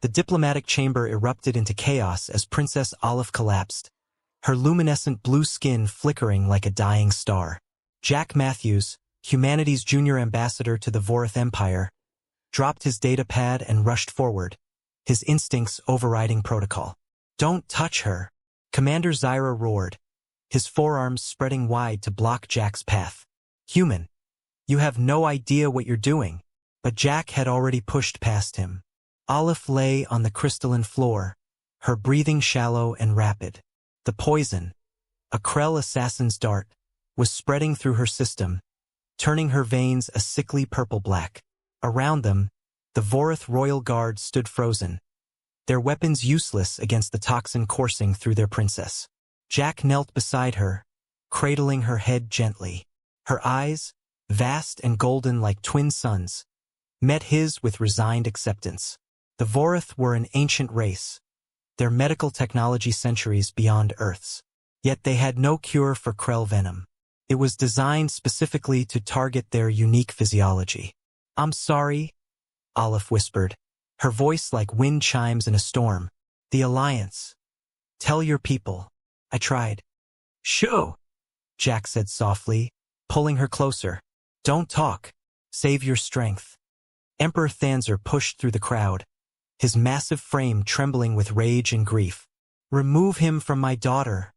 The diplomatic chamber erupted into chaos as Princess Alif collapsed, her luminescent blue skin flickering like a dying star. Jack Matthews, humanity's junior ambassador to the Vorath Empire, dropped his data pad and rushed forward, his instincts overriding protocol. "Don't touch her," Commander Zyra roared, his forearms spreading wide to block Jack's path. "Human, you have no idea what you're doing." But Jack had already pushed past him. Alif lay on the crystalline floor, her breathing shallow and rapid. The poison, a Krell assassin's dart, was spreading through her system, turning her veins a sickly purple-black. Around them, the Vorath royal guard stood frozen, their weapons useless against the toxin coursing through their princess. Jack knelt beside her, cradling her head gently. Her eyes, vast and golden like twin suns, met his with resigned acceptance. The Vorath were an ancient race, their medical technology centuries beyond Earth's. Yet they had no cure for Krell venom. It was designed specifically to target their unique physiology. "I'm sorry," Alif whispered, her voice like wind chimes in a storm. "The Alliance. Tell your people. I tried." "Shoo," Jack said softly, pulling her closer. "Don't talk. Save your strength." Emperor Thanzer pushed through the crowd, his massive frame trembling with rage and grief. "Remove him from my daughter,"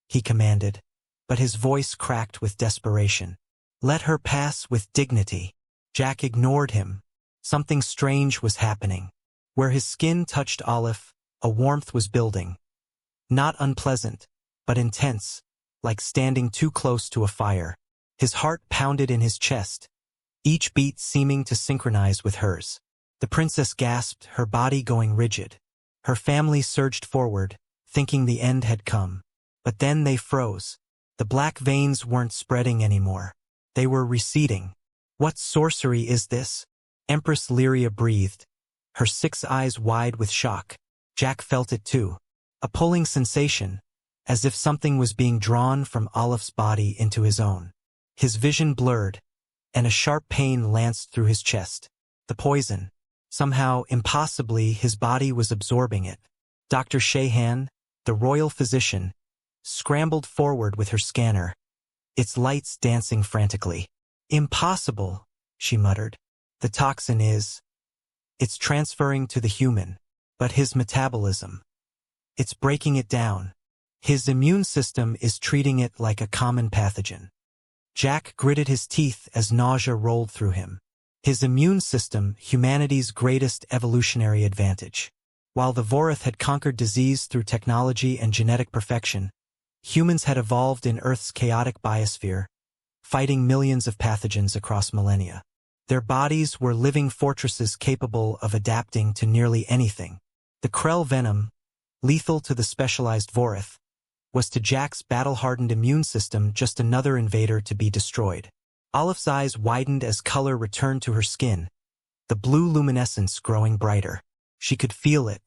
he commanded, but his voice cracked with desperation. "Let her pass with dignity." Jack ignored him. Something strange was happening. Where his skin touched Alif, a warmth was building. Not unpleasant, but intense, like standing too close to a fire. His heart pounded in his chest, each beat seeming to synchronize with hers. The princess gasped, her body going rigid. Her family surged forward, thinking the end had come. But then they froze. The black veins weren't spreading anymore. They were receding. "What sorcery is this?" Empress Lyria breathed, her 6 eyes wide with shock. Jack felt it too. A pulling sensation, as if something was being drawn from Alif's body into his own. His vision blurred, and a sharp pain lanced through his chest. The poison. Somehow, impossibly, his body was absorbing it. Dr. Shahan, the royal physician, scrambled forward with her scanner, its lights dancing frantically. "Impossible," she muttered. "The toxin is... It's transferring to the human, but his metabolism. It's breaking it down. His immune system is treating it like a common pathogen." Jack gritted his teeth as nausea rolled through him. His immune system, humanity's greatest evolutionary advantage. While the Vorath had conquered disease through technology and genetic perfection, humans had evolved in Earth's chaotic biosphere, fighting millions of pathogens across millennia. Their bodies were living fortresses capable of adapting to nearly anything. The Krell venom, lethal to the specialized Vorath, was to Jack's battle-hardened immune system just another invader to be destroyed. Alif's eyes widened as color returned to her skin, the blue luminescence growing brighter. She could feel it.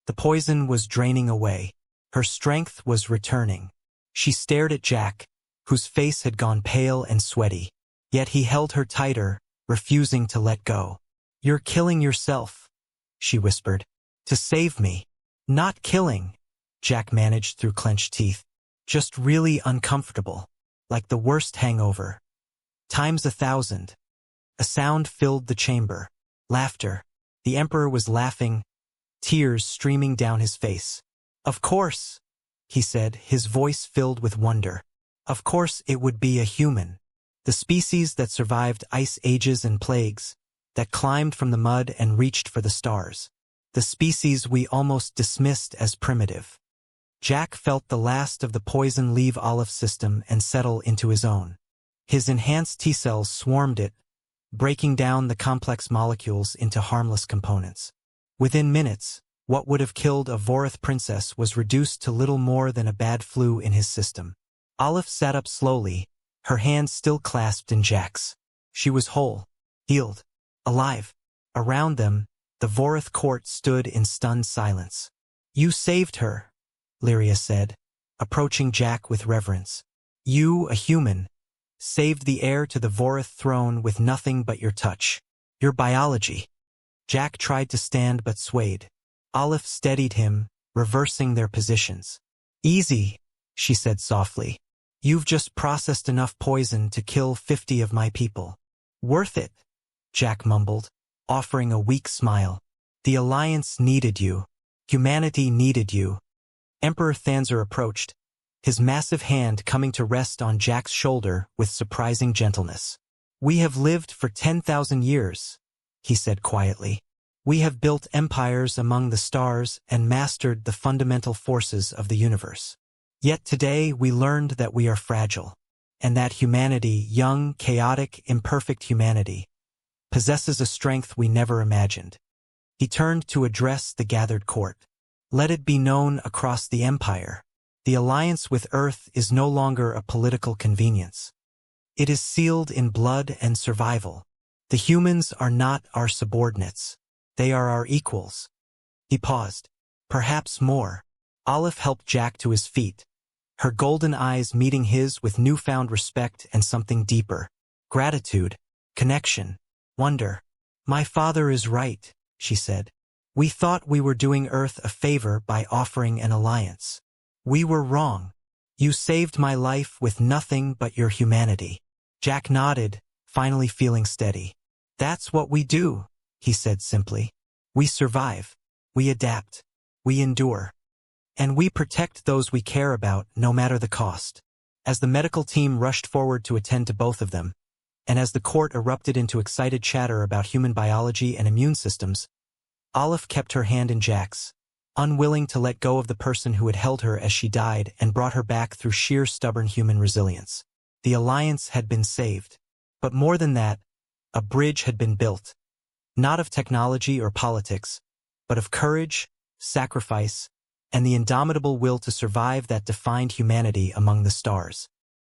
The poison was draining away. Her strength was returning. She stared at Jack, whose face had gone pale and sweaty. Yet he held her tighter, refusing to let go. "You're killing yourself," she whispered. "To save me." "Not killing," Jack managed through clenched teeth. "Just really uncomfortable. Like the worst hangover. Times 1,000. A sound filled the chamber. Laughter. The Emperor was laughing, tears streaming down his face. "Of course," he said, his voice filled with wonder. "Of course it would be a human. The species that survived ice ages and plagues, that climbed from the mud and reached for the stars. The species we almost dismissed as primitive." Jack felt the last of the poison leave Alif's system and settle into his own. His enhanced T-cells swarmed it, breaking down the complex molecules into harmless components. Within minutes, what would have killed a Vorath princess was reduced to little more than a bad flu in his system. Alif sat up slowly, her hands still clasped in Jack's. She was whole, healed, alive. Around them, the Vorath court stood in stunned silence. "You saved her," Lyria said, approaching Jack with reverence. "You, a human, saved the heir to the Vorath throne with nothing but your touch. Your biology." Jack tried to stand but swayed. Alif steadied him, reversing their positions. "Easy," she said softly. "You've just processed enough poison to kill 50 of my people." "Worth it," Jack mumbled, offering a weak smile. "The Alliance needed you. Humanity needed you." Emperor Thanzer approached, his massive hand coming to rest on Jack's shoulder with surprising gentleness. "We have lived for 10,000 years, he said quietly. "We have built empires among the stars and mastered the fundamental forces of the universe. Yet today we learned that we are fragile, and that humanity, young, chaotic, imperfect humanity, possesses a strength we never imagined." He turned to address the gathered court. "Let it be known across the Empire. The alliance with Earth is no longer a political convenience. It is sealed in blood and survival. The humans are not our subordinates. They are our equals." He paused. "Perhaps more." Alif helped Jack to his feet, her golden eyes meeting his with newfound respect and something deeper. Gratitude, connection, wonder. "My father is right," she said. "We thought we were doing Earth a favor by offering an alliance. We were wrong. You saved my life with nothing but your humanity." Jack nodded, finally feeling steady. "That's what we do," he said simply. "We survive. We adapt. We endure. And we protect those we care about, no matter the cost." As the medical team rushed forward to attend to both of them, and as the court erupted into excited chatter about human biology and immune systems, Alif kept her hand in Jack's, unwilling to let go of the person who had held her as she died and brought her back through sheer stubborn human resilience. The alliance had been saved. But more than that, a bridge had been built. Not of technology or politics, but of courage, sacrifice, and the indomitable will to survive that defined humanity among the stars.